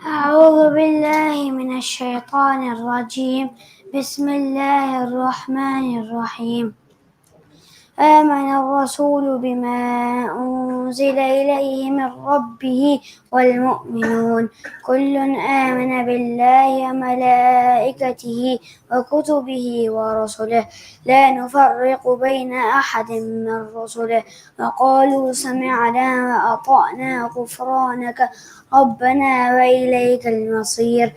أعوذ بالله من الشيطان الرجيم. بسم الله الرحمن الرحيم. آمن الرسول بما أنزل إليه من ربه والمؤمنون كل آمن بالله وملائكته وكتبه ورسله لا نفرق بين أحد من رسله وقالوا سمعنا وأطعنا غفرانك ربنا وإليك المصير.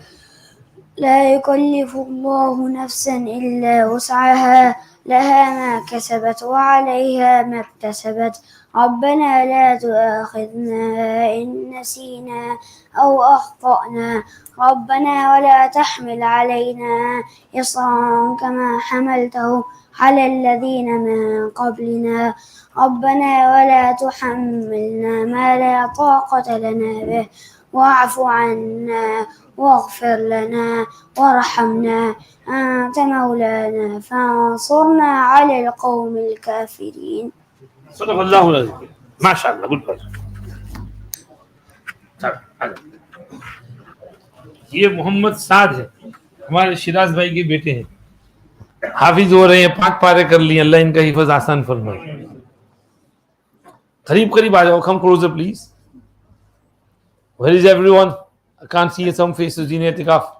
لا يكلف الله نفسا إلا وسعها لها ما كسبت وعليها ما اكتسبت ربنا لا تؤاخذنا إن نسينا أو أخطأنا ربنا ولا تحمل علينا إصرا كما حملته على الذين من قبلنا ربنا ولا تحملنا ما لا طاقة لنا به واعف عنا واغفر لنا وارحمنا أنت مولانا فانصرنا على القوم الكافرين. صدق الله العظيم. माशाअल्लाह, गुड बात. ये मोहम्मद साद है, हमारे शिराज भाई के बेटे हैं, हाफिज हो रहे हैं, 5 पारे कर लिए. अल्लाह इनका हिफाज आसान फरमाए. करीब करीब आ जाओ, come closer please. Where is everyone? I can't see some faces in इतिकाफ.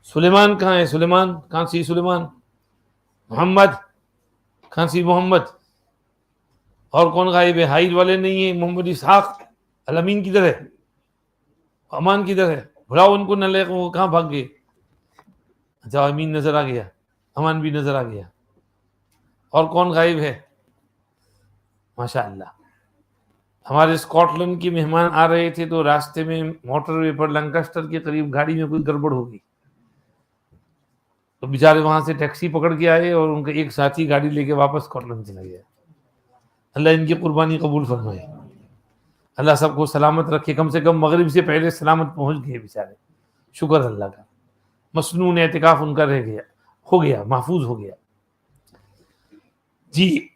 Suleman कहाँ है? Suleman, can't see Suleman. Mohammad, can't see Mohammad. और कौन गायब है? हाइज वाले नहीं है. मोहम्मद इसहाक, अमीन किधर है? अमान किधर है? बुलाओ उनको, न ले, वो कहाँ भाग गए? अच्छा, अमीन नजर आ गया, अमान भी नजर आ गया. और कौन गायब है? माशाअल्लाह. हमारे स्कॉटलैंड के मेहमान आ रहे थे तो रास्ते में मोटरवे पर लंकास्टर के करीब गाड़ी में कोई गड़बड़ हो गई, तो बेचारे वहां से टैक्सी पकड़ के आए और उनका एक साथी गाड़ी लेके वापस स्कॉटलैंड चला गया. अल्लाह इनकी कुर्बानी कबूल फरमाए. अल्लाह सबको सलामत रखे. कम से कम मगरिब से पहले सलामत पहुंच गए बेचारे. शुक्र अल्लाह का. मसनून एतिकाफ उनका रह गया, हो गया, महफूज हो गया जी.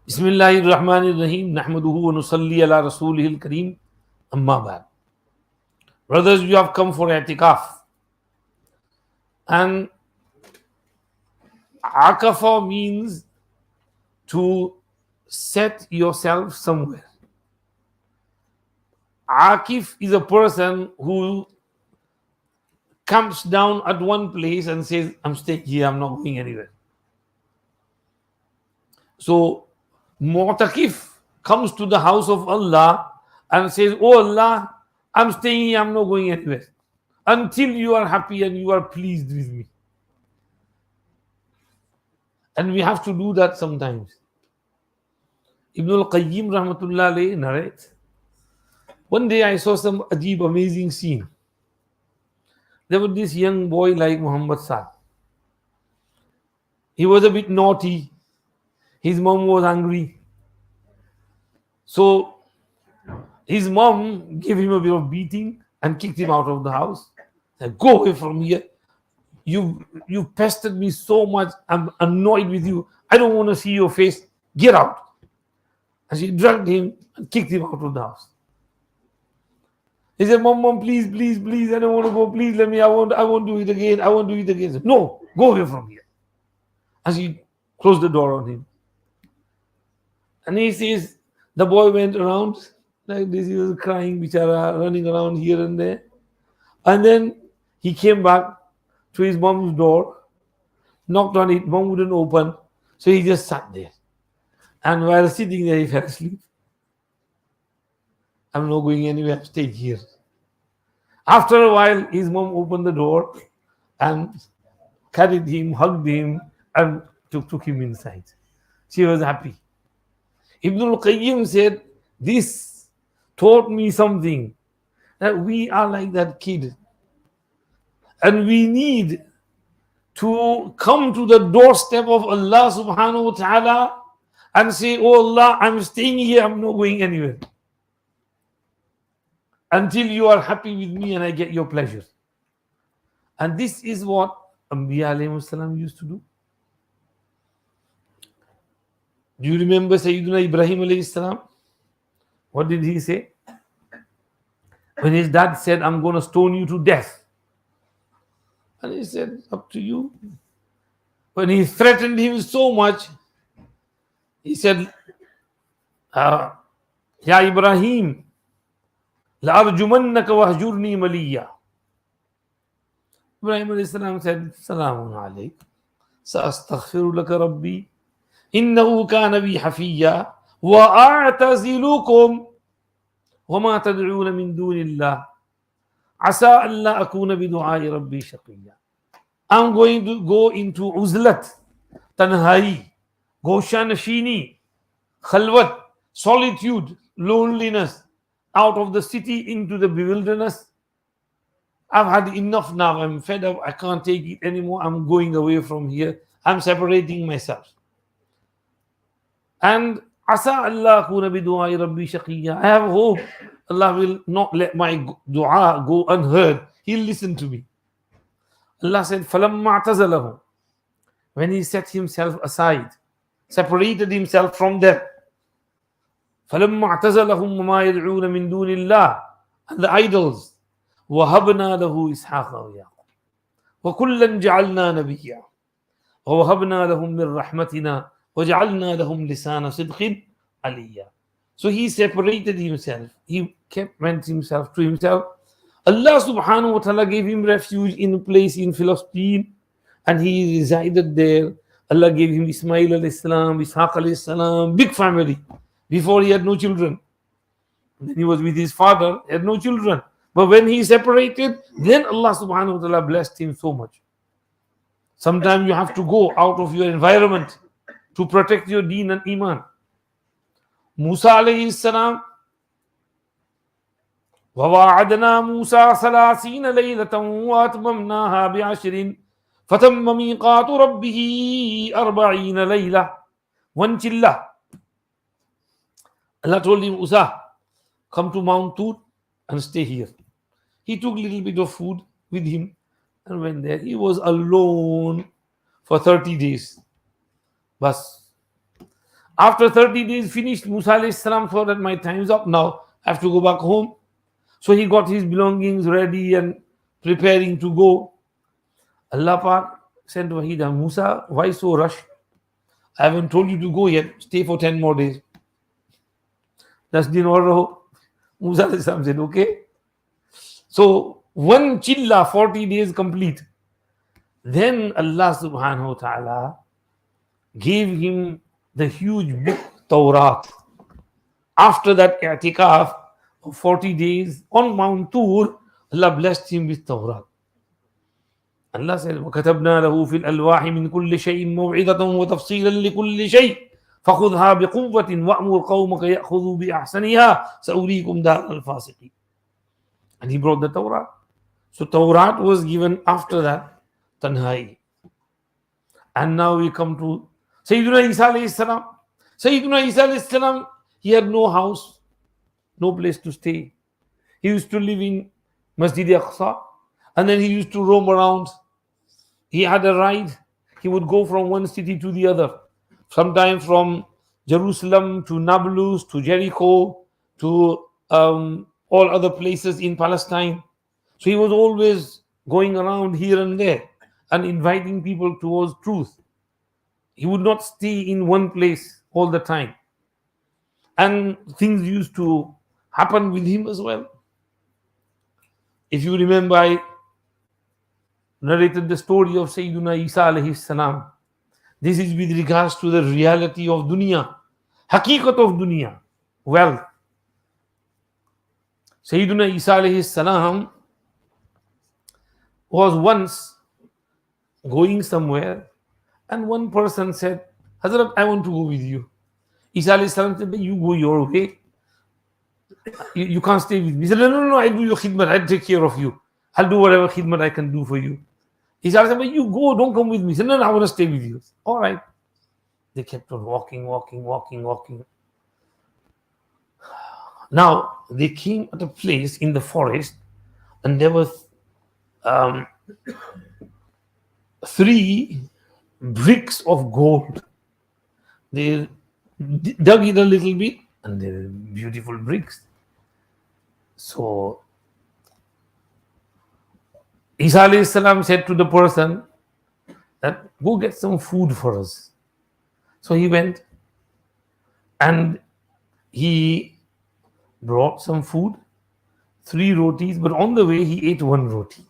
बिस्मिल्लाहिर्रहमानिर्रहीम. नहमदुहु व नुसल्ली अला रसूलिहिल करीम. अम्मा बाद. Brothers, you have come for i'tikaf, and akafa means to set yourself somewhere. Akif is a person who comes down at one place and says, I'm staying here, I'm not going anywhere. So Mu'takif comes to the house of Allah and says, Oh Allah, I'm staying here, I'm not going anywhere until you are happy and you are pleased with me. And we have to do that sometimes. Ibn al-Qayyim rahmatullah alayhi narrates, one day I saw some ajib, amazing scene. There was this young boy like Muhammad Saad. He was a bit naughty. His mom was angry. So his mom gave him a bit of beating and kicked him out of the house. Said, go away from here. You pestered me so much. I'm annoyed with you. I don't want to see your face. Get out. And she dragged him and kicked him out of the house. He said, Mom, please, please, please, I don't want to go. Please let me. I won't do it again. I won't do it again. Said, no, go away from here. And she closed the door on him. And he says, the boy went around like this. He was crying, bichara, running around here and there. And then he came back to his mom's door, knocked on it. Mom wouldn't open. So he just sat there. And while sitting there, he fell asleep. I'm not going anywhere, stay here. After a while, his mom opened the door and carried him, hugged him, and took him inside. She was happy. Ibn al-Qayyim said, this taught me something, that we are like that kid. And we need to come to the doorstep of Allah subhanahu wa ta'ala and say, oh Allah, I'm staying here, I'm not going anywhere until you are happy with me and I get your pleasure. And this is what Anbiya alayhi salam used to do. Do you remember Sayyidina Ibrahim alayhi salam? What did he say? when his dad said, I'm going to stone you to death. And he said, up to you. When he threatened him so much, he said, Ya Ibrahim, لأرجمنك وهجرني مليا. Ibrahim alayhi salam said, Salamun alayk, سأستغفر لك ربي إنه كان بي حفيا وأعتزلكم وما تدعون من دون الله عسى ألا أكون بدعاء ربي شقيا. I'm going to go into uzlat, tanhai, goshanashini, khalwat, solitude, loneliness, out of the city into the wilderness. I've had enough now. I'm fed up. I can't take it anymore. I'm going away from here. I'm separating myself. And asa Allah kuna bidu'ai rabbi shaqiyya. I have hope Allah will not let my dua go unheard. He'll listen to me. Allah said, فَلَمَّا اعْتَزَلَهُ, when he set himself aside, separated himself from them. فَلَمَّا اعْتَزَلَهُمْ وَمَا يَدْعُونَ مِن دُونِ اللَّهِ, and the idols. وَهَبْنَا لَهُ إِسْحَاقَ وَيَعْقُوبَ وَكُلًّا جَعَلْنَا نَبِيًّا وَوَهَبْنَا لَهُم مِّن رَّحْمَتِنَا وَجَعَلْنَا لَهُم لِسَانَ صِدْقٍ عَلِيًّا. So he separated himself. He went himself to himself. Allah subhanahu wa ta'ala gave him refuge in a place in Philistine, and he resided there. Allah gave him Ismail alayhi salam, Ishaq alayhi salam, big family. Before he had no children. When he was with his father, he had no children. But when he separated, then Allah subhanahu wa ta'ala blessed him so much. Sometimes you have to go out of your environment to protect your deen and iman. Musa alayhi salam, وَوَعَدْنَا مُوسَى 30 لَيْلَةً وَأَتْمَمْنَاهَا بِعَشْرٍ فَتَمَّ مِيقَاتُ رَبِّهِ 40 لَيْلَةً. One chillah. Allah told him, Musa, come to Mount Tur and stay here. He took a little bit of food with him and went there. He was alone for 30 days. Bas. After 30 days finished, Musa alayhi salam thought that my time is up now. I have to go back home. So he got his belongings ready and preparing to go. Allah Pak sent Wahida, Musa, why so rush? I haven't told you to go yet. Stay for 10 more days. That's the order. Musa alayhi salam said, okay. So one chilla, 40 days complete. Then Allah subhanahu wa ta'ala gave him the huge book Tawrat. After that i'tikaf of 40 days on Mount Tur, Allah blessed him with Tawrat. Allah said, وَكَتَبْنَا لَهُ فِي الْأَلْوَاحِ مِنْ كُلِّ شَيْءٍ مَوْعِظَةً وَتَفْصِيلًا لِكُلِّ شَيْءٍ فَخُذْهَا بِقُوَّةٍ وَأْمُرْ قَوْمَكَ يَأْخُذُوا بِأَحْسَنِهَا سَأُرِيكُمْ دَارَ الْفَاسِقِينَ. And he brought the Tawrat. So Tawrat was given after that, Tanhai. And now we come to Sayyidina Isa alayhi salam. Sayyidina Isa alayhi salam, he had no house, no place to stay. He used to live in Masjid Aqsa, and then he used to roam around. He had a ride. He would go from one city to the other. Sometimes from Jerusalem to Nablus to Jericho to all other places in Palestine. So he was always going around here and there and inviting people towards truth. He would not stay in one place all the time. And things used to happen with him as well. If you remember, I narrated the story of Sayyidina Isa alayhi salam. This is with regards to the reality of dunya, haqiqat of dunya, wealth. Sayyidina Isa alayhi salam was once going somewhere, and one person said, Hazrat, I want to go with you. Isa alayhi salam said, you go your way. You can't stay with me. He said, no, I'll do your khidmat. I'll take care of you. I'll do whatever khidmat I can do for you. Isa alayhi salam said, you go, don't come with me. He said, no, I want to stay with you. All right. They kept on walking. Now, they came at a place in the forest, and there was 3 bricks of gold. They dug it a little bit, and they're beautiful bricks. So Isa alayhi salam said to the person that go get some food for us. So he went and he brought some food, 3 rotis, but on the way he ate 1 roti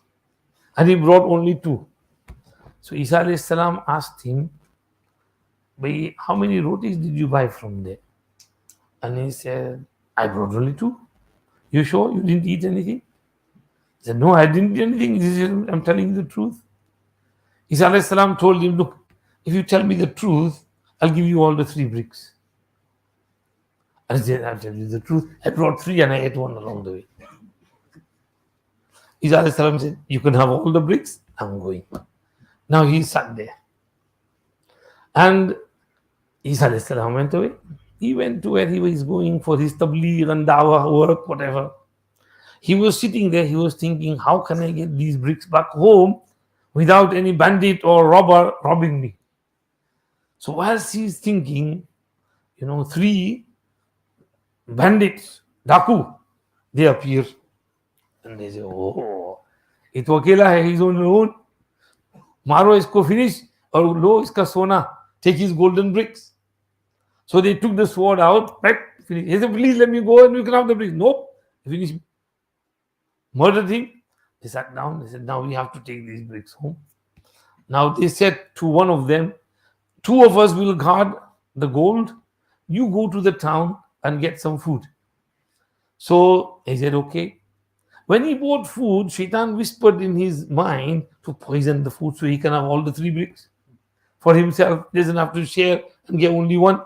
and he brought only 2. So Isa alayhi salam asked him, "Bhai, how many rotis did you buy from there?" And he said, "I brought only 2. You sure you didn't eat anything?" He said, "No, I didn't eat anything. I'm telling you the truth." Isa alayhi salam told him, "Look, if you tell me the truth, I'll give you all the 3 bricks." And he said, "I'll tell you the truth. I brought 3 and I ate 1 along the way." Isa alayhi salam said, "You can have all the bricks. I'm going." Now he sat there. And Isa alayhi salam went away. He went to where he was going for his tabligh and dawah work, whatever. He was sitting there, he was thinking, how can I get these bricks back home without any bandit or robber robbing me? So whilst he's thinking, 3 bandits, Daku, they appear. And they say, "Oh, ये तो अकेला है, he's on his own. मारो इसको finish और लो इसका सोना, take his golden bricks." So they took the sword out, right? Finish. He said, "Please let me go and you can have the bricks." Nope. Finish. Murdered him. They sat down. They said, "Now we have to take these bricks home." Now they said to one of them, "2 of us will guard the gold. You go to the town and get some food." So he said, "Okay." When he bought food, Shaitan whispered in his mind to poison the food so he can have all the 3 bricks for himself. He doesn't have to share and get only 1.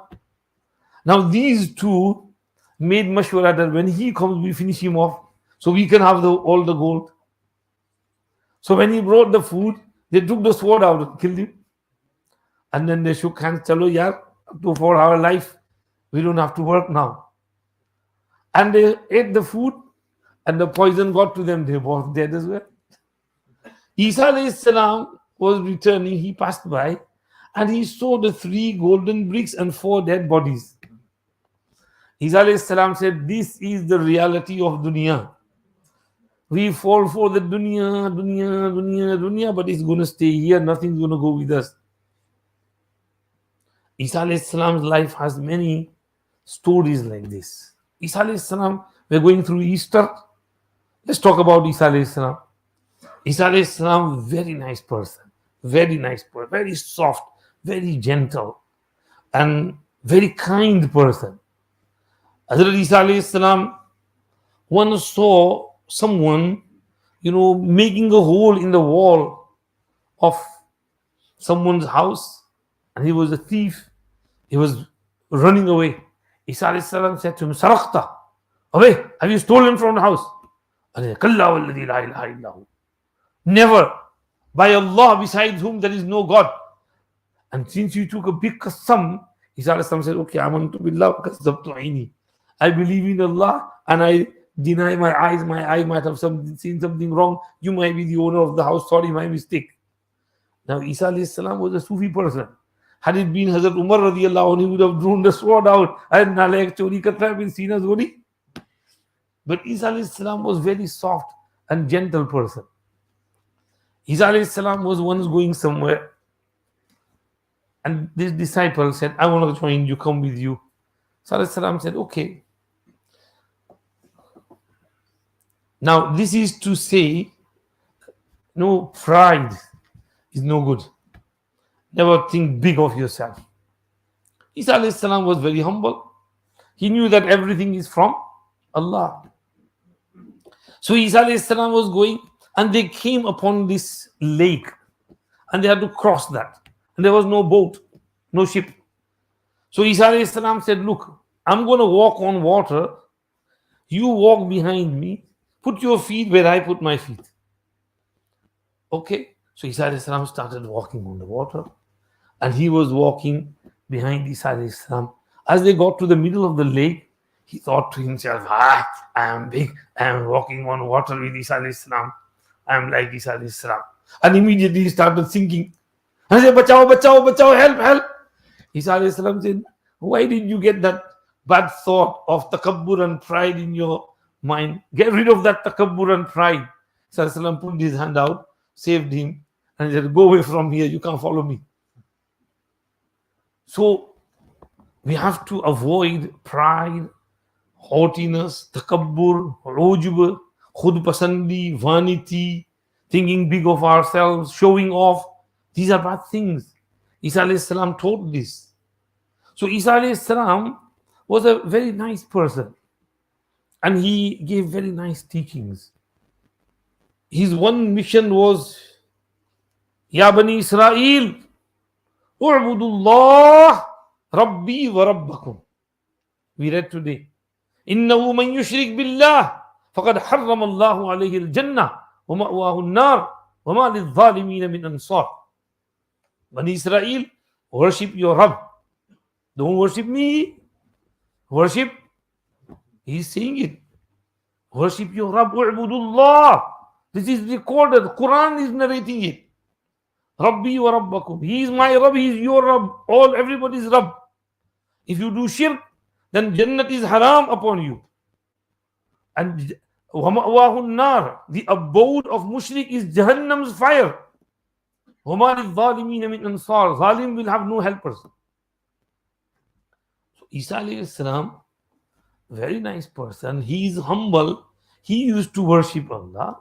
Now these 2 made mashwara that when he comes, we finish him off so we can have all the gold. So when he brought the food, they took the sword out and killed him. And then they shook hands, "Chalo yaar, for our life, we don't have to work now." And they ate the food and the poison got to them. They were dead as well. Isa alayhi salam was returning, he passed by and he saw the 3 golden bricks and 4 dead bodies. Isa alayhi salam said, "This is the reality of dunya. We fall for the dunya, but it's going to stay here. Nothing's going to go with us." Isa alayhi salam's life has many stories like this. Isa alayhi salam, we're going through Easter. Let's talk about Isa alayhi salam. Isa alayhi salam, very nice person, very soft, very gentle, and very kind person. Hazrat Isa alayhi salam once saw someone, making a hole in the wall of someone's house, and he was a thief. He was running away. Isa alayhi salam said to him, "Sarakta, away, have you stolen from the house?" And he said, "Kalla walladhi la ilaha illahu. Never, by Allah besides whom there is no God. And since you took a big qasam," Isa alayhi salam said, "Okay, amantu billah wa kazzabtu aini. I believe in Allah and I deny my eyes. My eye might have seen something wrong. You might be the owner of the house. Sorry, my mistake." Now Isa alayhi salam was a Sufi person. Had it been Hazrat Umar radiallahu anhu, he would have drawn the sword out and nalayak chori katra have been seen as zori. But Isa alayhi salam was very soft and gentle person. Isa alayhi salam was once going somewhere and this disciple said, "I want to join you, come with you." Isa alayhi salam said, "Okay." Now this is to say, no, pride is no good. Never think big of yourself. Isa alayhi salam was very humble. He knew that everything is from Allah. So Isa alayhi salam was going and they came upon this lake and they had to cross that. And there was no boat, no ship. So Isa alayhi salam said, "Look, I'm going to walk on water. You walk behind me. Put your feet where I put my feet." Okay. So Isa alayhi salam started walking on the water. And he was walking behind Isa alayhi salam. As they got to the middle of the lake, he thought to himself, "I am big. I am walking on water with Isa alayhi salam. I am like Isa alayhi salam." And immediately he started sinking. And he said, "Bachao, bachao, bachao, help, help." Isa alayhi salam said, "Why did you get that bad thought of takabbur and pride in your mind? Get rid of that takabbur and pride." Isa alayhi salam put his hand out saved him and said, go away from here, you can't follow me. So we have to avoid pride, haughtiness, takabbur, ujub, khud pasandi, vanity, thinking big of ourselves, showing off. These are bad things. Isa alayhi salam taught this. So Isa alayhi salam was a very nice person and he gave very nice teachings. His one mission was, Ya Bani Israel, u'budullah Rabbi wa Rabbakum. We read today. إنه من يشرك بالله فقد حرم الله عليه الجنة ومأواه النار وما للظالمين من أنصار. Bani Israel, worship your Rabb. Don't worship me. Worship, he's saying it. Worship your Rabb. U'budullah. This is recorded. Quran is narrating it. Rabbi wa Rabbakum. He is my Rabb. He is your Rabb. All everybody's Rabb. If you do shirk, then Jannat is haram upon you. And وَمَأْوَاهُ النَّارِ, the abode of mushrik is Jahannam's fire. وَمَا لِلظَّالِمِينَ مِنْ أَنصَارٍ. Zalim will have no helpers. So Isa alayhi salam, very nice person. He is humble. He used to worship Allah.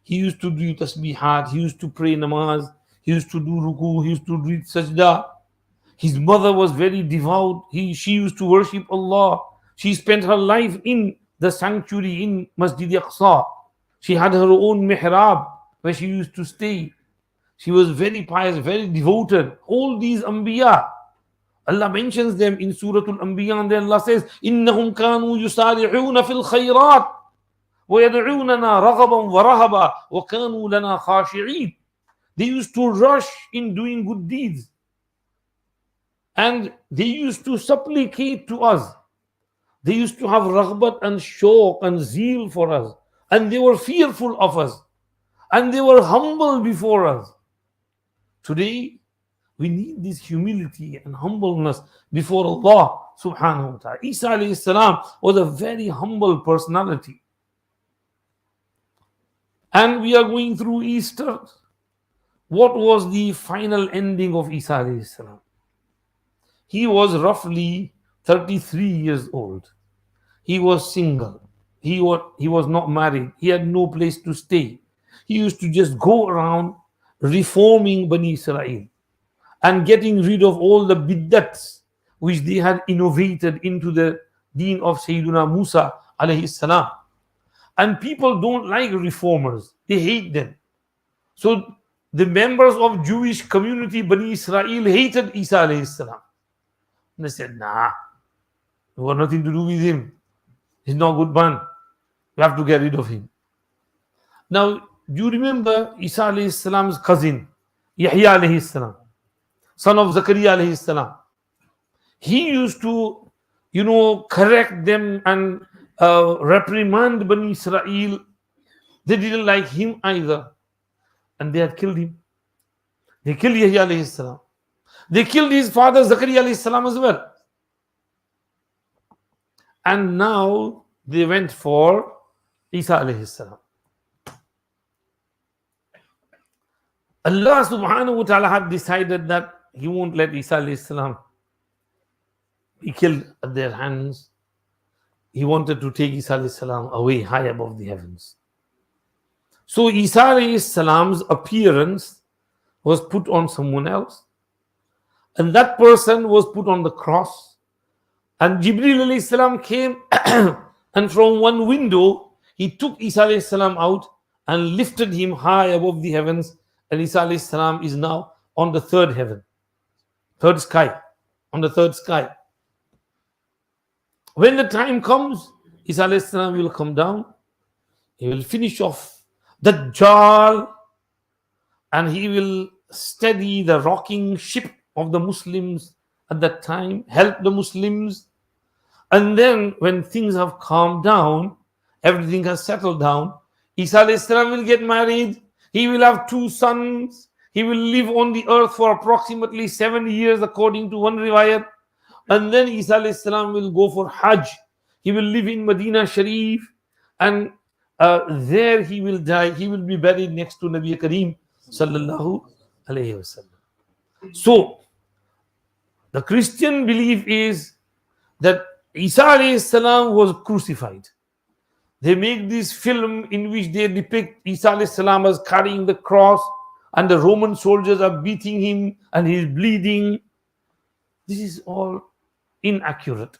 He used to do tasbihat. He used to pray namaz. He used to do ruku. He used to read sajda. His mother was very devout. She used to worship Allah. She spent her life in the sanctuary in Masjid Aqsa. She had her own mihrab where she used to stay. She was very pious, very devoted. All these Anbiya, Allah mentions them in Surah Al-Anbiya, and then Allah says, إِنَّهُمْ كَانُوا يُسَارِعُونَ فِي الْخَيْرَاتِ وَيَدْعُونَنَا رَغَبًا وَرَهَبًا وَكَانُوا لَنَا خَاشِعِينَ. They used to rush in doing good deeds. And they used to supplicate to us. They used to have raghbat and shawq and zeal for us. And they were fearful of us. And they were humble before us. Today, we need this humility and humbleness before Allah subhanahu wa ta'ala. Isa alayhi salam was a very humble personality. And we are going through Easter. What was the final ending of Isa alayhi salam? He was roughly 33 years old. He was single. He was not married. He had no place to stay. He used to just go around reforming Bani Israel and getting rid of all the biddats which they had innovated into the deen of Sayyiduna Musa alayhi salam. And people don't like reformers. They hate them. So the members of Jewish community, Bani Israel, hated Isa alayhi salam. And they said, nah, we got nothing to do with him. He's not a good man. We have to get rid of him. Now, do you remember Isa alayhi salam's cousin, Yahya alayhi salam, son of Zakaria alayhi salam? He used to, correct them and reprimand Bani Israel. They didn't like him either. And they had killed him. They killed Yahya alayhi salam. They killed his father Zakaria alayhi salam as well. And now they went for Isa alayhi salam. Allah subhanahu wa ta'ala had decided that He won't let Isa alayhi salam be killed at their hands. He wanted to take Isa alayhi salam away high above the heavens. So Isa alayhi salam's appearance was put on someone else. And that person was put on the cross. And Jibreel alayhi salam came and from one window, he took Isa alayhi salam out and lifted him high above the heavens. And Isa alayhi salam is now on the third heaven, third sky, on the third sky. When the time comes, Isa alayhi salam will come down. He will finish off Dajjal and he will steady the rocking ship of the Muslims at that time, help the Muslims. And then when things have calmed down, everything has settled down, Isa alayhi salam will get married. He will have 2 sons. He will live on the earth for approximately 7 years according to one riwayat. And then Isa alayhi salam will go for Hajj. He will live in Medina Sharif. And there he will die. He will be buried next to Nabi Kareem sallallahu alayhi wasallam. So the Christian belief is that Isa alayhi salam was crucified. They make this film in which they depict Isa alayhi salam as carrying the cross, and the Roman soldiers are beating him and he is bleeding. This is all inaccurate.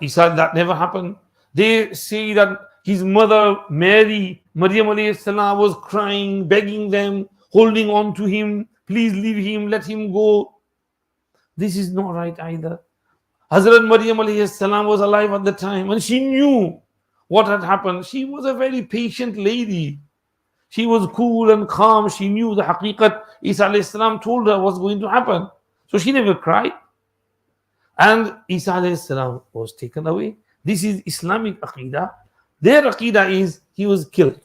Isa, that never happened. They say that his mother Mary, Maryam alayhi salam, was crying, begging them, holding on to him, please leave him, let him go. This is not right either. Hazrat Maryam alayhi salam was alive at the time and she knew what had happened. She was a very patient lady. She was cool and calm. She knew the haqiqat. Isa alayhi salam told her what's going to happen. So she never cried. And Isa alayhi salam was taken away. This is Islamic aqidah. Their aqidah is he was killed.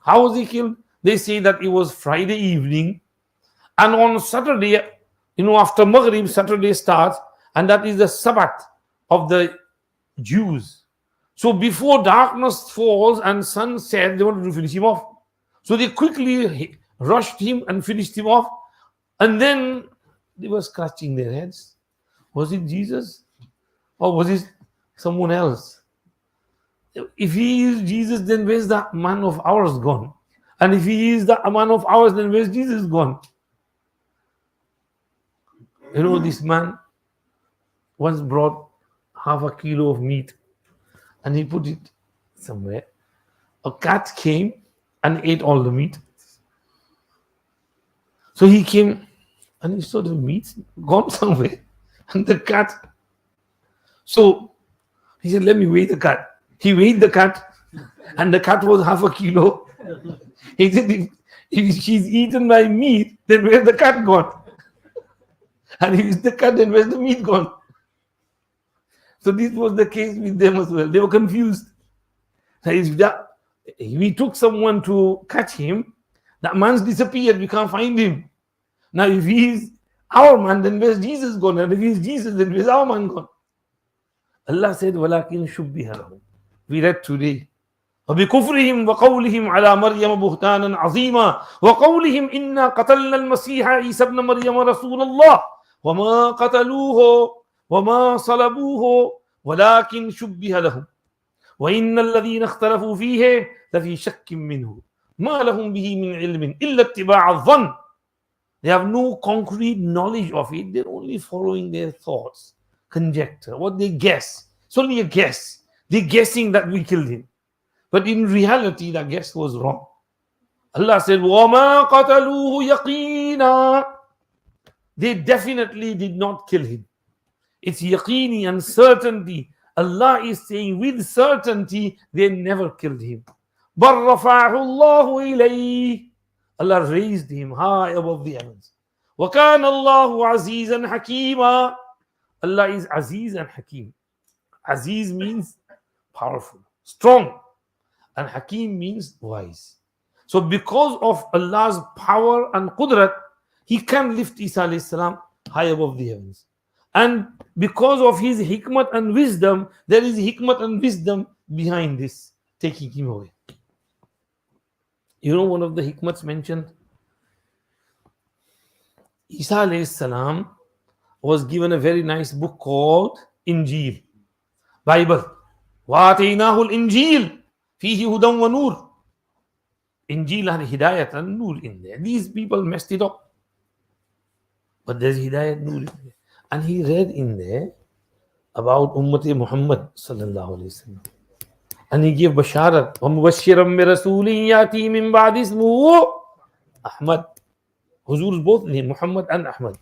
How was he killed? They say that it was Friday evening, and on Saturday, after Maghrib, Saturday starts, and that is the Sabbath of the Jews. So before darkness falls and sun sets, they wanted to finish him off. So they quickly rushed him and finished him off. And then they were scratching their heads. Was it Jesus? Or was it someone else? If he is Jesus, then where's that man of ours gone? And if he is the man of ours, then where's Jesus gone? This man once brought half a kilo of meat and he put it somewhere. A cat came and ate all the meat. So he came and he saw the meat gone somewhere. And the cat. So he said, let me weigh the cat. He weighed the cat and the cat was half a kilo. He said, if she's eaten by meat, then where's the cat gone? And if it's the cat, then where's the meat gone? So this was the case with them as well. They were confused. We took someone to catch him. That man's disappeared. We can't find him. Now, if he is our man, then where's Jesus gone? And if he is Jesus, then where's our man gone? Allah said, وَلَكِنْ شُبِّهَ لَهُمْ. We read today. وبكفرهم وقولهم على مريم بهتانا عظيما وقولهم إنا قتلنا المسيح عيسى ابن مريم رسول الله وما قتلوه وما صلبوه ولكن شبه لهم وإن الذين اختلفوا فيه لفي شك منه ما لهم به من علم إلا اتباع الظن. They have no concrete knowledge of it. They're only following their thoughts, conjecture, what they guess. It's only a guess. They're guessing that we killed him. But in reality, that guess was wrong. Allah said, وَمَا قَتَلُوهُ يَقِينًا. They definitely did not kill him. It's yaqini and certainty. Allah is saying with certainty, they never killed him. بَلْ رَفَعَهُ اللَّهُ إِلَيْهِ. Allah raised him high above the heavens. وَكَانَ اللَّهُ عَزِيزًا حَكِيمًا. Allah is Aziz and Hakim. Aziz means powerful, strong. And Hakim means wise. So because of Allah's power and qudrat, He can lift Isa alayhi salam high above the heavens. And because of His hikmat and wisdom, there is hikmat and wisdom behind this, taking him away. One of the hikmats mentioned, Isa alayhi salam was given a very nice book called Injil, Bible. وَآتَيْنَاهُ الْإِنْجِيلِ فِيهِ هُدًى وَنُورٌ. Injil had hidayat and nur in there. These people messed it up. But there's hidayat, nur in there. And he read in there about Ummati Muhammad sallallahu alayhi wa sallam. And he gave basharat. وَمُبَشِّرًا بِرَسُولٍ يَأْتِي مِنْ بَعْدِ اسْمُهُ Ahmad. Huzur's both name, Muhammad and Ahmad.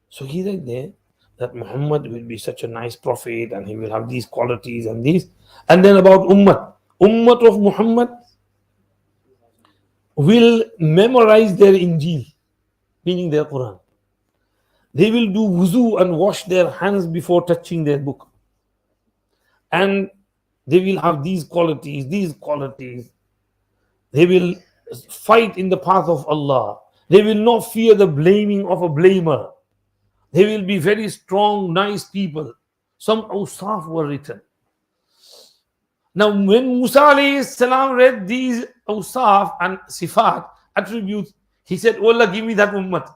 So he read there that Muhammad will be such a nice prophet and he will have these qualities and these. And then about Ummah of Muhammad will memorize their Injil, meaning their Quran. They will do wuzu and wash their hands before touching their book. And they will have these qualities, these qualities. They will fight in the path of Allah. They will not fear the blaming of a blamer. They will be very strong, nice people. Some awsaf were written. Now, when Musa alayhi salam read these awsaf and sifat, attributes, he said, oh Allah, give me that ummah.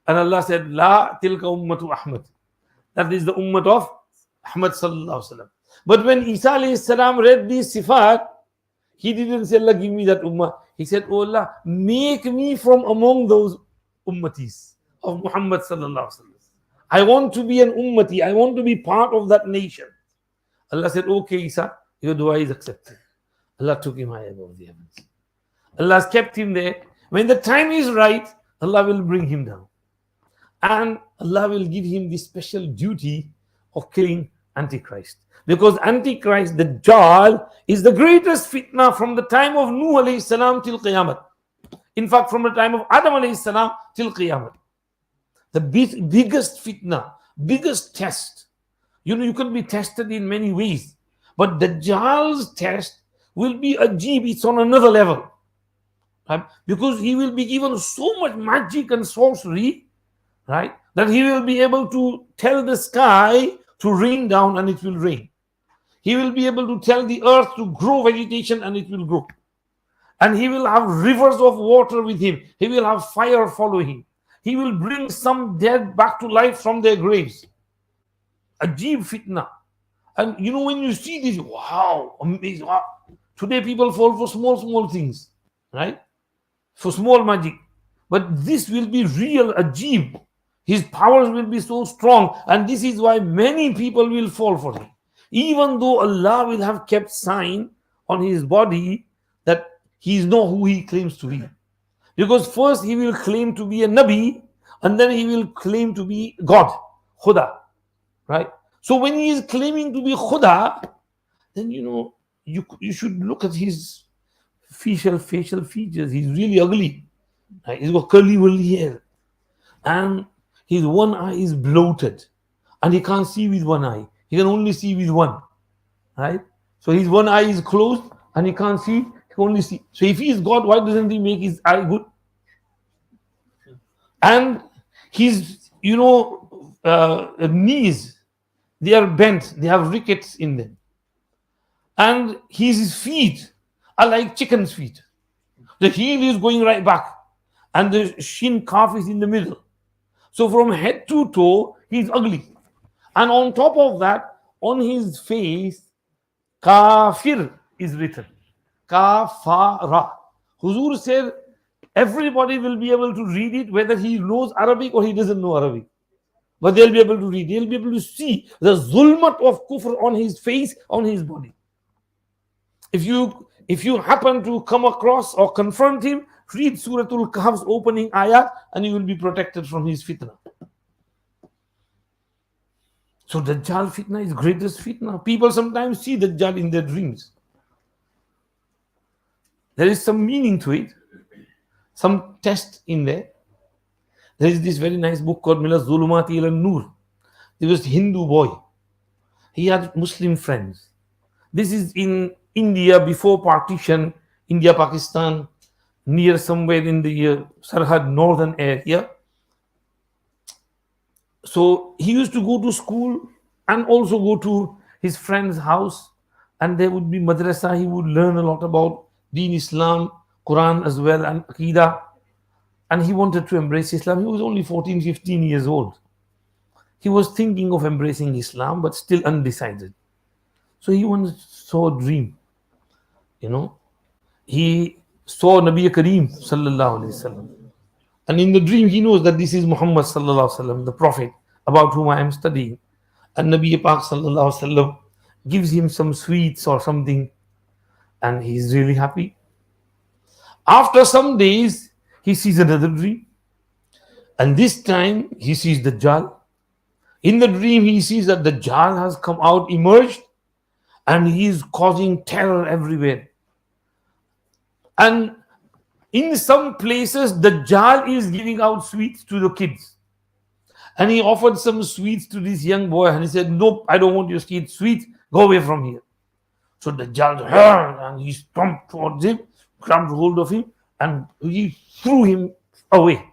And Allah said, La tilka ummatu Ahmad. That is the ummah of Ahmad sallallahu alaihi wasallam. But when Isa alayhi salam read these sifat, he didn't say, Allah, give me that ummah. He said, oh Allah, make me from among those ummatis of Muhammad sallallahu alaihi wasallam. I want to be an ummati. I want to be part of that nation. Allah said, okay, Isa, your dua is accepted. Allah took him high above the heavens. Allah has kept him there. When the time is right, Allah will bring him down. And Allah will give him the special duty of killing Antichrist. Because Antichrist, the Dajjal, is the greatest fitna from the time of Nuh alayhi salam till Qiyamah. In fact, from the time of Adam alayhi salam till Qiyamah. The biggest fitna, biggest test. You know, you can be tested in many ways. But Dajjal's test will be ajib, it's on another level. Right? Because he will be given so much magic and sorcery, right, that he will be able to tell the sky to rain down and it will rain. He will be able to tell the earth to grow vegetation and it will grow. And he will have rivers of water with him. He will have fire follow him. He will bring some dead back to life from their graves. Ajib fitna. And you know, when you see this, wow, amazing. Wow. Today people fall for small things, right? For small magic. But this will be real ajib. His powers will be so strong. And this is why many people will fall for him. Even though Allah will have kept sign on his body that he is not who he claims to be. Because first he will claim to be a Nabi, and then he will claim to be God, Khuda, right? So when he is claiming to be Khuda, then you know, you should look at his facial features. He's really ugly. Right? He's got curly woolly hair. And his one eye is bloated. And he can't see with one eye. He can only see with one. Right? So his one eye is closed and he can't see. He can only see. So if he is God, why doesn't he make his eye good? And his, you know, knees, they are bent. They have rickets in them. And his feet are like chicken's feet. The heel is going right back. And the shin calf is in the middle. So from head to toe, he's ugly. And on top of that, on his face, kafir is written. Kafara. Huzur said, everybody will be able to read it, whether he knows Arabic or he doesn't know Arabic. But they'll be able to read. They'll be able to see the zulmat of kufr on his face, on his body. If you happen to come across or confront him, read Suratul Kahf's opening ayat and you will be protected from his fitna. So Dajjal fitna is greatest fitna. People sometimes see Dajjal in their dreams. There is some meaning to it, some test in there. There is this very nice book called Minas Zulumati ila Nur. There was a Hindu boy. He had Muslim friends. This is in India before partition, India, Pakistan, near somewhere in the Sarhad northern area. So he used to go to school and also go to his friend's house, and there would be madrasa. He would learn a lot about Deen Islam, Quran as well, and Aqidah. And he wanted to embrace Islam. He was only 14, 15 years old. He was thinking of embracing Islam, but still undecided. So he once saw a dream. You know, he saw Nabi Kareem sallallahu alaihi wasallam. And in the dream, he knows that this is Muhammad sallallahu alaihi wasallam, the Prophet about whom I am studying. And Nabi Pak sallallahu alaihi wasallam gives him some sweets or something, and he's really happy. After some days, he sees another dream, and this time he sees Dajjal. In the dream, he sees that Dajjal has come out, emerged, and he is causing terror everywhere. And in some places, Dajjal is giving out sweets to the kids. And he offered some sweets to this young boy, and he said, nope, I don't want your sweets, go away from here. So Dajjal heard, and he stomped towards him, grabbed hold of him, and he threw him away.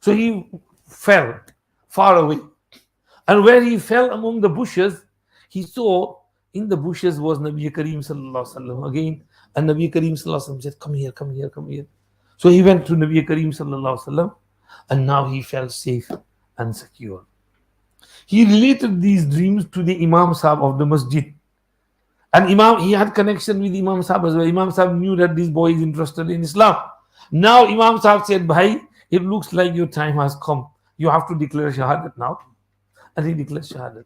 So he fell far away. And where he fell among the bushes, he saw In the bushes was Nabi Kareem sallallahu alaihi wasallam again, and Nabi Kareem sallallahu alaihi wasallam said, "Come here, come here, come here." So he went to Nabi Kareem sallallahu alaihi wasallam, and now he felt safe and secure. He related these dreams to the Imam Sahib of the masjid. And Imam, he had connection with Imam Sahib as well. Imam Sahib knew that this boy is interested in Islam. Now Imam Sahib said, "Bhai, it looks like your time has come. You have to declare Shahadat now." And he declared Shahadat.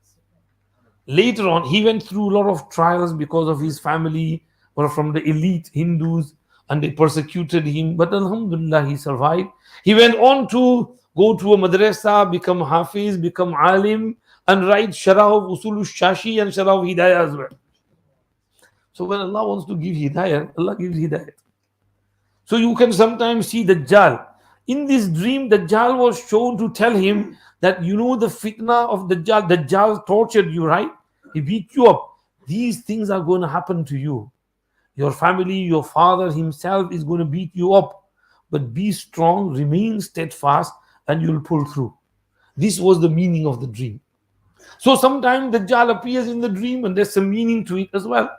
Later on, he went through a lot of trials because of his family were from the elite Hindus and they persecuted him. But Alhamdulillah, he survived. He went on to go to a madrasa, become Hafiz, become Alim, and write Sharah of Usul Shashi and Sharah of Hidayah as well. So when Allah wants to give Hidayah, Allah gives Hidayah. So you can sometimes see Dajjal. In this dream, Dajjal was shown to tell him that, you know, the fitna of Dajjal. Dajjal tortured you, right? He beat you up. These things are going to happen to you. Your family, your father himself is going to beat you up. But be strong, remain steadfast, and you'll pull through. This was the meaning of the dream. So sometimes Dajjal appears in the dream and there's some meaning to it as well.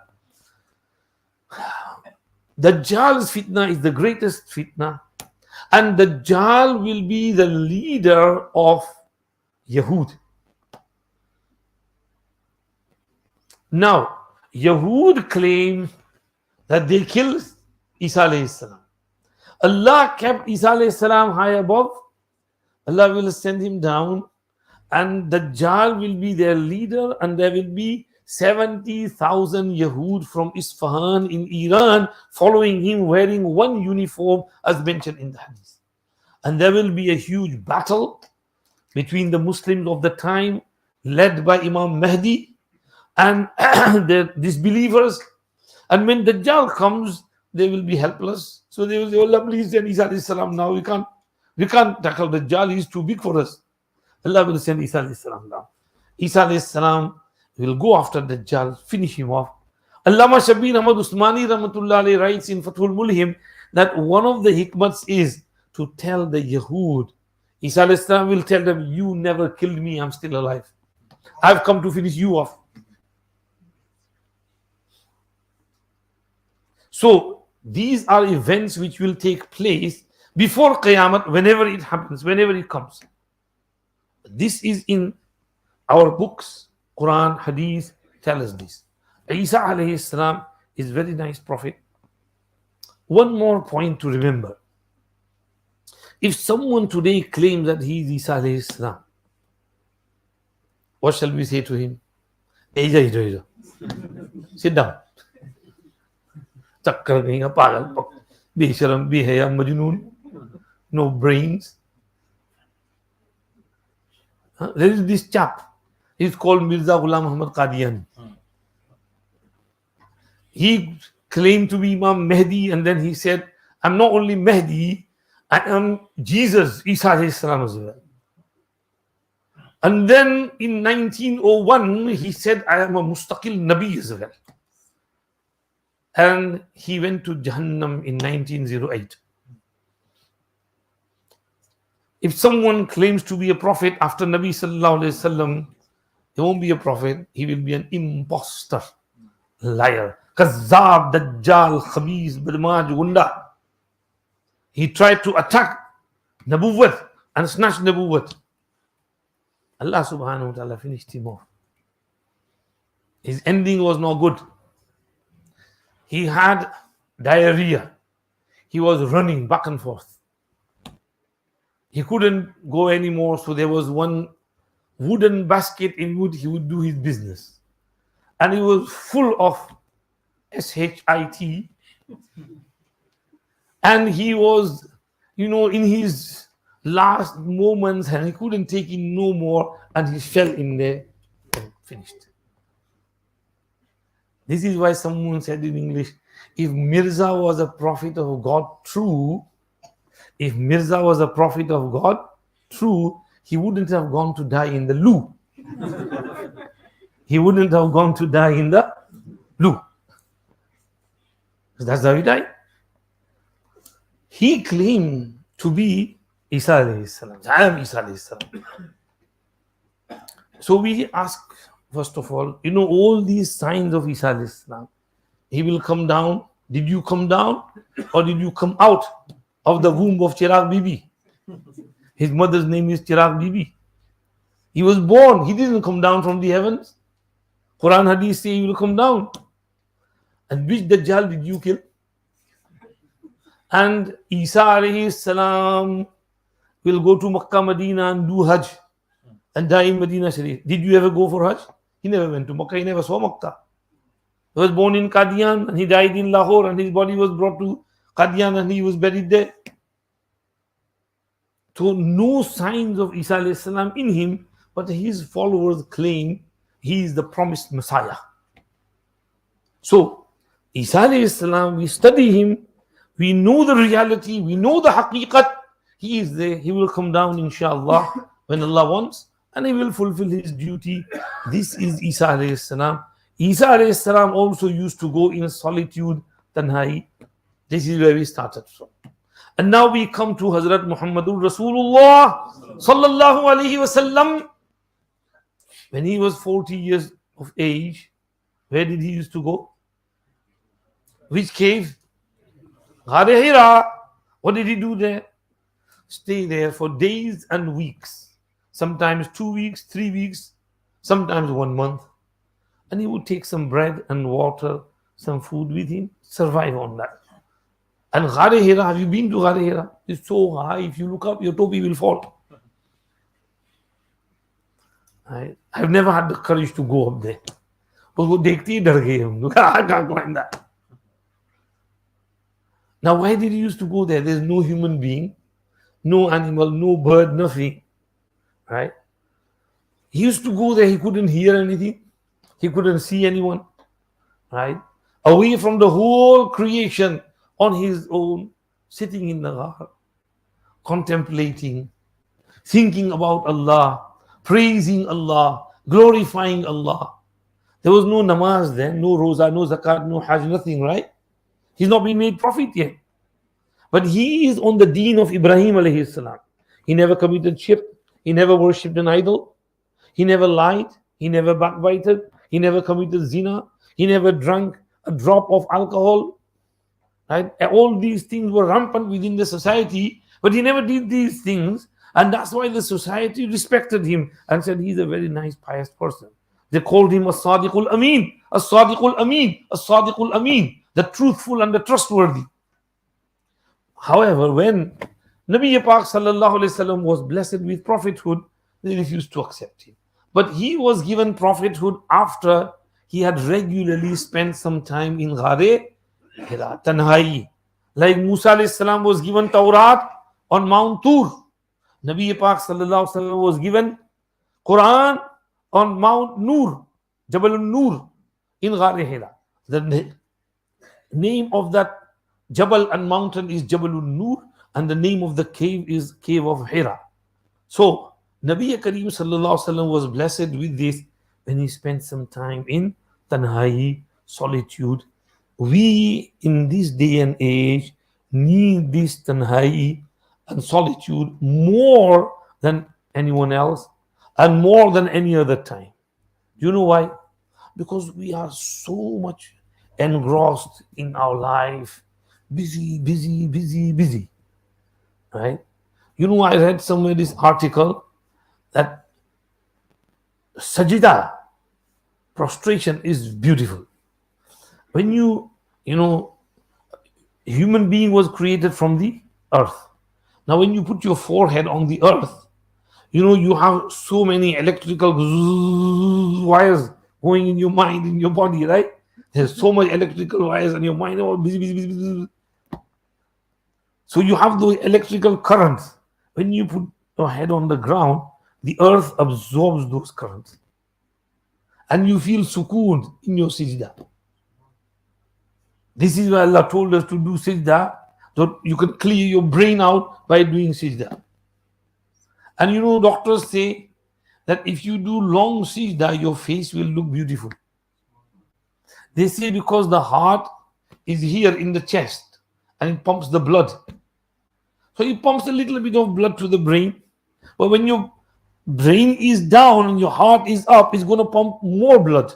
Dajjal's fitna is the greatest fitna, and Dajjal will be the leader of Yahud. Now, Yahud claim that they killed Isa alayhi salam. Allah kept Isa alayhi salam high above. Allah will send him down, and Dajjal will be their leader, and there will be 70,000 Yahud from Isfahan in Iran following him, wearing one uniform as mentioned in the hadith. And there will be a huge battle between the Muslims of the time, led by Imam Mahdi and the disbelievers. And when Dajjal comes, they will be helpless. So they will say, "Oh Allah, please send Isa alayhi salam now. We can't tackle Dajjal. He's too big for us." Allah will send Isa alayhi salam down. Isa alayhi salam will go after Dajjal, finish him off. Allama Shabir Ahmad Usmani Rahmatullah alayhi writes in Fathul Mulhim that one of the hikmats is to tell the Yahud. Isa alayhi salam will tell them, "You never killed me, I'm still alive. I've come to finish you off." So these are events which will take place before Qiyamah, whenever it happens, whenever it comes. This is in our books, Quran, Hadith tell us this. Isa alayhi salam is very nice prophet. One more point to remember. If someone today claims that he is Isa alayhi salam, what shall we say to him? Eja. Sit down. Chakkar kahinga pagal, besharam, behaya, majnoon, no brains. There is this chap. He's called Mirza Ghulam Muhammad Qadian. He claimed to be Imam Mahdi, and then he said, "I'm not only Mahdi, I am Jesus, Isa alayhi salam as well." And then in 1901, he said, "I am a mustaqil Nabi as well." And he went to Jahannam in 1908. If someone claims to be a prophet after Nabi sallallahu alayhi wasallam, he won't be a prophet, he will be an impostor, liar, kazzab, dajjal, khabis, badmaj, gunda. He tried to attack Nabuwwat and snatch Nabuwwat. Allah subhanahu wa ta'ala finished him off. His ending was not good. He had diarrhea. He was running back and forth. He couldn't go anymore, so there was one wooden basket in which he would do his business. And it was full of shit. And he was, in his last moments, and he couldn't take it no more, and he fell in there and finished. This is why someone said in English, if Mirza was a prophet of God true, he wouldn't have gone to die in the loo. He wouldn't have gone to die in the loo. That's how he died. He claimed to be Isa alayhi salam. I am Isa alayhi salam. So we ask First of all, all these signs of Isa alayhi salam. He will come down. Did you come down or did you come out of the womb of Chirag Bibi? His mother's name is Chirag Bibi. He was born. He didn't come down from the heavens. Quran Hadith say he will come down. And which Dajjal did you kill? And Isa alayhi salam will go to Makkah, Medina and do Hajj and die in Medina Sharif. Did you ever go for Hajj? He never went to Makkah. He never saw Makkah. He was born in Qadian and he died in Lahore and his body was brought to Qadian and he was buried there. So no signs of Isa alayhi salam in him, but his followers claim he is the promised Messiah. So Isa alayhi salam, we study him, we know the reality, we know the haqiqat. He is there, he will come down inshallah when Allah wants and he will fulfill his duty. This is Isa alayhi salam. Isa alayhi salam also used to go in solitude, tanhai. This is where we started from. And now we come to Hazrat Muhammadur Rasulullah sallallahu alayhi wasallam. When he was 40 years of age, where did he used to go? Which cave? Ghar Hira. What did he do there? Stay there for days and weeks. Sometimes 2 weeks, 3 weeks, sometimes 1 month. And he would take some bread and water, some food with him, survive on that. And Ghar Hira, have you been to Ghar Hira? It's so high, if you look up, your topi will fall. I've never had the courage to go up there. But वो देखते ही डर गए हम लोग. I can't climb that. Now, why did he used to go there? There's no human being, no animal, no bird, nothing. Right? He used to go there, he couldn't hear anything. He couldn't see anyone. Right? Away from the whole creation on his own, sitting in the ghar, contemplating, thinking about Allah, praising Allah, glorifying Allah. There was no namaz then, no roza, no zakat, no hajj, nothing, right? He's not been made prophet yet. But he is on the deen of Ibrahim alayhi salam. He never committed shirk. He never worshipped an idol. He never lied. He never backbited. He never committed zina. He never drank a drop of alcohol. Right? All these things were rampant within the society, but he never did these things. And that's why the society respected him and said he's a very nice, pious person. They called him as-sadiqul ameen, as-sadiqul ameen, as-sadiqul ameen, the truthful and the trustworthy. However, when Nabi Pak sallallahu alaihi wasallam was blessed with prophethood, they refused to accept him. But he was given prophethood after he had regularly spent some time in Ghar Hira, Tanhai. Like Musa alayhi salam was given Tawrat on Mount Tur. Nabi Pak sallallahu alaihi wasallam was given Quran on Mount Nur, Jabal Nur in Ghar Hira. The name of that Jabal and mountain is Jabal Nur, and the name of the cave is Cave of Hira. So Nabi Kareem sallallahu alaihi wasallam was blessed with this when he spent some time in Tanhai, solitude. We in this day and age need this Tanhai and solitude more than anyone else and more than any other time. Do you know why? Because we are so much engrossed in our life, busy, busy, busy, busy. Right? You know, I read somewhere this article that sajda, prostration, is beautiful. When human being was created from the earth. Now, when you put your forehead on the earth, you have so many electrical wires going in your mind, in your body, right? There's so much electrical wires in your mind, all busy, busy, busy, busy. So you have those electrical currents. When you put your head on the ground, the earth absorbs those currents. And you feel sukoon in your sajda. This is why Allah told us to do sajda, so you can clear your brain out by doing sajda. And doctors say that if you do long sajda, your face will look beautiful. They say because the heart is here in the chest and it pumps the blood. So it pumps a little bit of blood to the brain. But when your brain is down and your heart is up, it's going to pump more blood.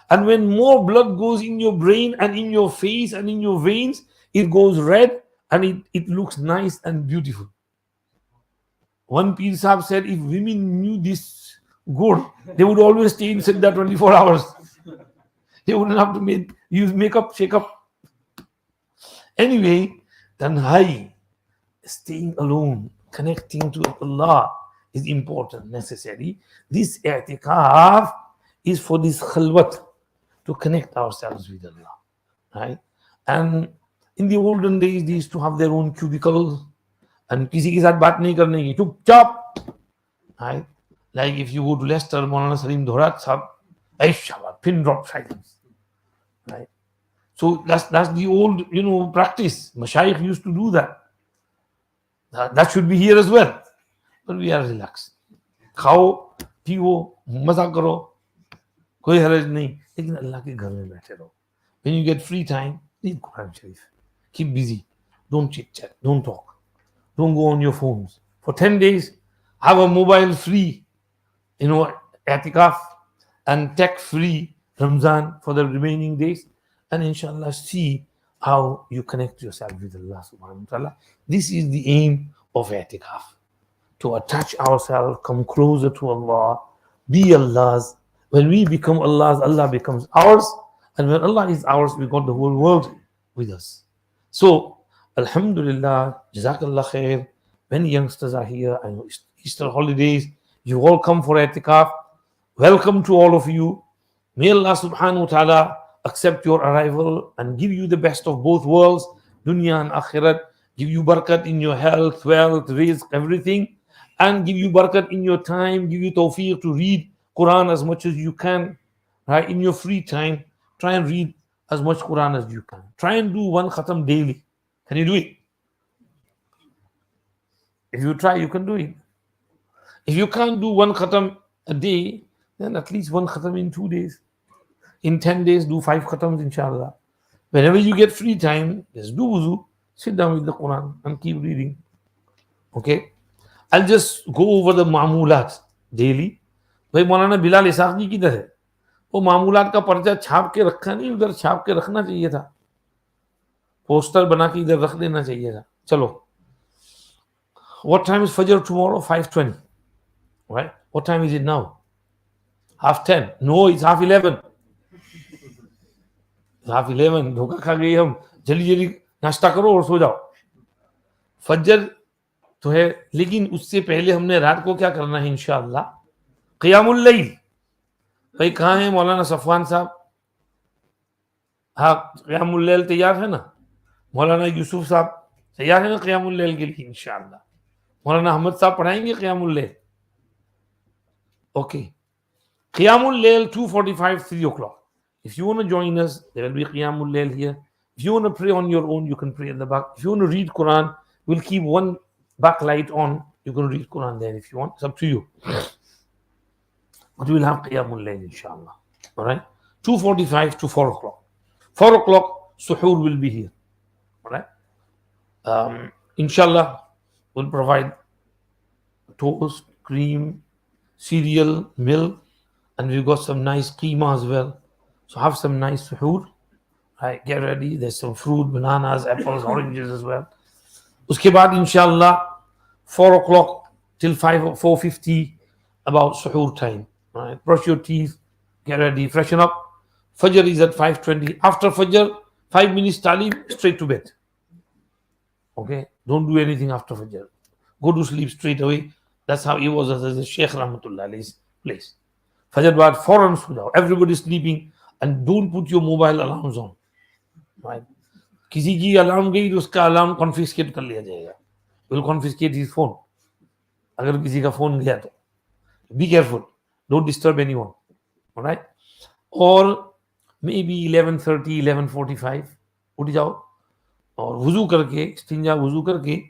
And when more blood goes in your brain and in your face and in your veins, it goes red and it looks nice and beautiful. One Pir Sahib said, if women knew this good, they would always stay in Siddha 24 hours. They wouldn't have to use makeup, shake up. Anyway, tanhai, staying alone, connecting to Allah is important, necessary. This i'tikaf is for this khalwat, to connect ourselves with Allah, right? And in the olden days, they used to have their own cubicles, and किसी के साथ बात नहीं करने की, चुपचाप, right? Like if you go to Leicester, Maulana Salim Dhorat Sahab, pin drop silence, right? So that's the old, practice. Mashayikh used to do that. That should be here as well. But we are relaxed. खाओ, पियो, मजा करो, कोई हरज नहीं, लेकिन अल्लाह के घर में बैठे रहो. When you get free time, read Quran Sharif. Keep busy. Don't chit chat. Don't talk. Don't go on your phones. For 10 days, have a mobile free, i'tikaf, and tech free Ramzan for the remaining days. And inshallah, see how you connect yourself with Allah subhanahu wa ta'ala. This is the aim of i'tikaf. To attach ourselves, come closer to Allah, be Allah's. When we become Allah's, Allah becomes ours. And when Allah is ours, we got the whole world with us. So, Alhamdulillah, Jazakallah khair. Many youngsters are here. I know Easter holidays. You all come for i'tikaf. Welcome to all of you. May Allah subhanahu wa ta'ala accept your arrival and give you the best of both worlds, dunya and akhirat. Give you barakat in your health, wealth, rizq, everything. And give you barakat in your time. Give you tawfiq to read Quran as much as you can. Right? In your free time, try and read as much Quran as you can. Try and do one khatam daily. Can you do it? If you try, you can do it. If you can't do one khatam a day, then at least one khatam in 2 days. In 10 days, do 5 khatams, inshallah. Whenever you get free time, just do wuzu, sit down with the Quran and keep reading. Okay? I'll just go over the मामूलात daily. भाई मौलाना Bilal Isaac जी किधर है? वो मामूलात का पर्चा छाप के रखा नहीं, उधर छाप के रखना चाहिए था. पोस्टर बना के इधर रख देना चाहिए था. चलो. What time is Fajr tomorrow? 5:20. Right? What time is it now? 10:30. No, it's 11:30. 11:30. धोखा खा गई हम. जल्दी जल्दी नाश्ता करो और सो जाओ. फजर तो है, लेकिन उससे पहले हमने रात को क्या करना है इंशाअल्लाह? क़ियामुल लैल. भाई कहाँ है मौलाना सफवान साहब? हाँ, क़ियामुल लैल तैयार है ना? मौलाना यूसुफ साहब तैयार है ना क़ियामुल लैल के लिए इंशाअल्लाह? मौलाना अहमद साहब पढ़ाएंगे क़ियामुल लैल. Okay. Qiyamul Layl 2:45, 3 o'clock. If you want to join us, there will be Qiyamul Layl here. If you want to pray on your own, you can pray in the back. If you want to read Quran, we'll keep one backlight on. You can read Quran there if you want. It's up to you. But we'll have Qiyamul Layl, inshallah. All right? 2:45 to 4 o'clock. 4 o'clock, Suhoor will be here. All right? Inshallah, we'll provide toast, cream, cereal, milk, and we've got some nice keema as well. So have some nice suhoor. Right, get ready. There's some fruit, bananas, apples, oranges as well. Uske baad, inshallah, 4 o'clock till 4:50, about suhoor time. Right, brush your teeth, get ready, freshen up. Fajr is at 5:20. After Fajr, 5 minutes talim, straight to bed. Okay, don't do anything after Fajr. Go to sleep straight away. That's how it was as a Sheikh Rahmatullah Alayhi's place. Fajr baad foran so jao. Everybody's sleeping, and don't put your mobile alarms on. Right? किसी की alarm गई तो उसका alarm confiscate कर लिया जाएगा. Will confiscate his phone. अगर किसी का फोन गया तो be careful. Don't disturb anyone. All right? Or maybe 11:30, 11:45 उठ जाओ और वुजू करके, इस्तिंजा वुजू करके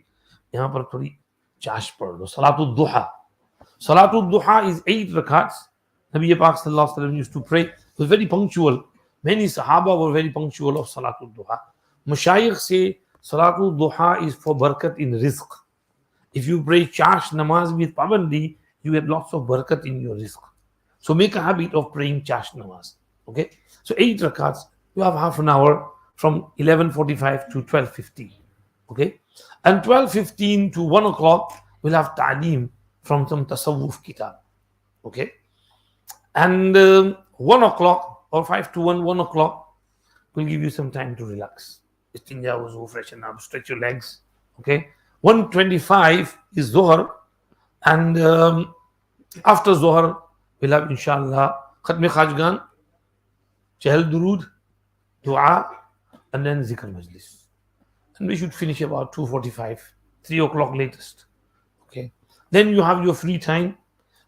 यहाँ पर थोड़ी चाश पढ़ लो. Salatul Duha. Salatul Duha is 8 rakats. Nabi Pak Sallallahu Alaihi Wasallam used to pray. It was very punctual. Many Sahaba were very punctual of Salatul Duha. Mashayikh say Salatul Duha is for barakat in rizq. If you pray chash namaz with pabandi, you get lots of barakat in your rizq. So make a habit of praying chash namaz. Okay, so 8 rakats, you have half an hour from 11:45 to 12:15. Okay, and 12:15 to 1 o'clock we'll have ta'aleem from some tasawwuf kitab. Okay, and 1 o'clock or 5 to 1 o'clock will give you some time to relax. Istinja, wuzu, freshen up, stretch your legs. Okay, 1:25 is Zohar, and after Zohar we'll have inshallah Khatme Khajgan, Chahal Durud, Dua, and then Zikr Majlis. And we should finish about 2:45, 3 o'clock latest. Okay, then you have your free time.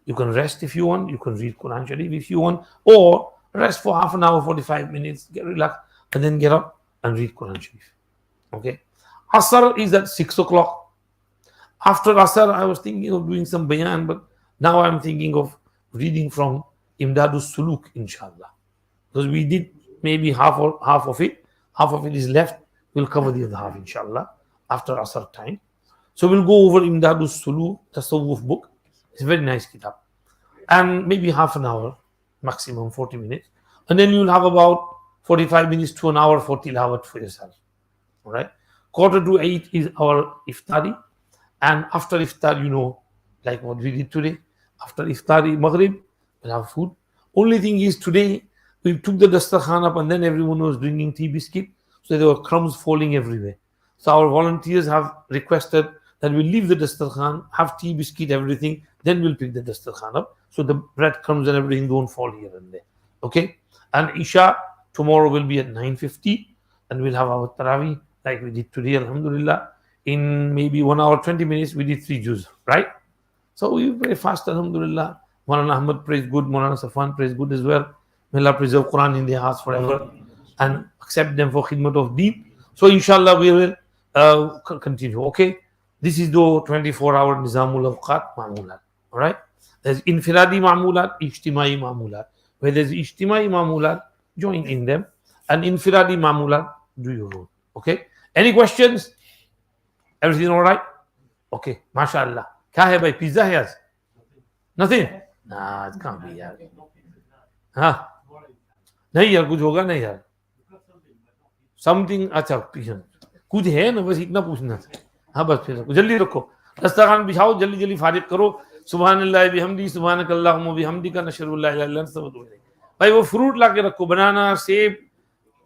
You can rest if you want, you can read Quran Sharif if you want, or rest for half an hour, 45 minutes, get relaxed, and then get up and read Quran Sharif. Okay, Asr is at 6 o'clock. After Asr, I was thinking of doing some bayan, but now I'm thinking of reading from Imdadus Suluk, inshallah. Because we did maybe half of it is left. We'll cover the other half, inshallah, after Asr time. So we'll go over Imdadus Suluk, Tasawwuf book. It's a very nice kitab. And maybe half an hour, maximum 40 minutes. And then you'll have about 45 minutes to an hour for tilawat for yourself. All right. 7:45 is our iftari. And after iftar, like what we did today, after iftari, Maghrib, we'll have food. Only thing is today, we took the dastarkhan up and then everyone was drinking tea biscuit. So there were crumbs falling everywhere. So our volunteers have requested that we leave the dastarkhan, have tea, biscuit, everything, then we'll pick the dastarkhan up. So the bread crumbs and everything don't fall here and there. Okay? And Isha tomorrow will be at 9:50 and we'll have our Tarawih like we did today, alhamdulillah. In maybe 1 hour, 20 minutes, we did 3 juz, right? So we very fast, alhamdulillah. Maulana Ahmad prays good, Maulana Safwan prays good as well. May Allah preserve Quran in their hearts forever and accept them for khidmat of deen. So inshallah we will continue. Okay, this is the 24-hour Nizamul Awqat Ma'mulat. All right, there's infiradi Ma'mulat, Ijtimai Ma'mulat. Where there's Ijtimai Ma'mulat, join in them, and infiradi Ma'mulat, do your own. Okay, any questions? Everything all right? Okay, mashallah. Kya hai bhai? Pizza hai aaj? Nothing? Nah, it can't be yaar. हाँ नहीं यार कुछ होगा नहीं यार something अच्छा कुछ है ना बस इतना पूछना था हाँ बस फिर जल्दी रखो दस्तरखान बिछाओ जल्दी जल्दी फारिग करो सुभानअल्लाह बिहम्दी सुभानकल्लाहुम्मा बिहम्दिका नशरुल्लाह इला इल्ला अंता भाई वो फ्रूट ला के रखो बनाना सेब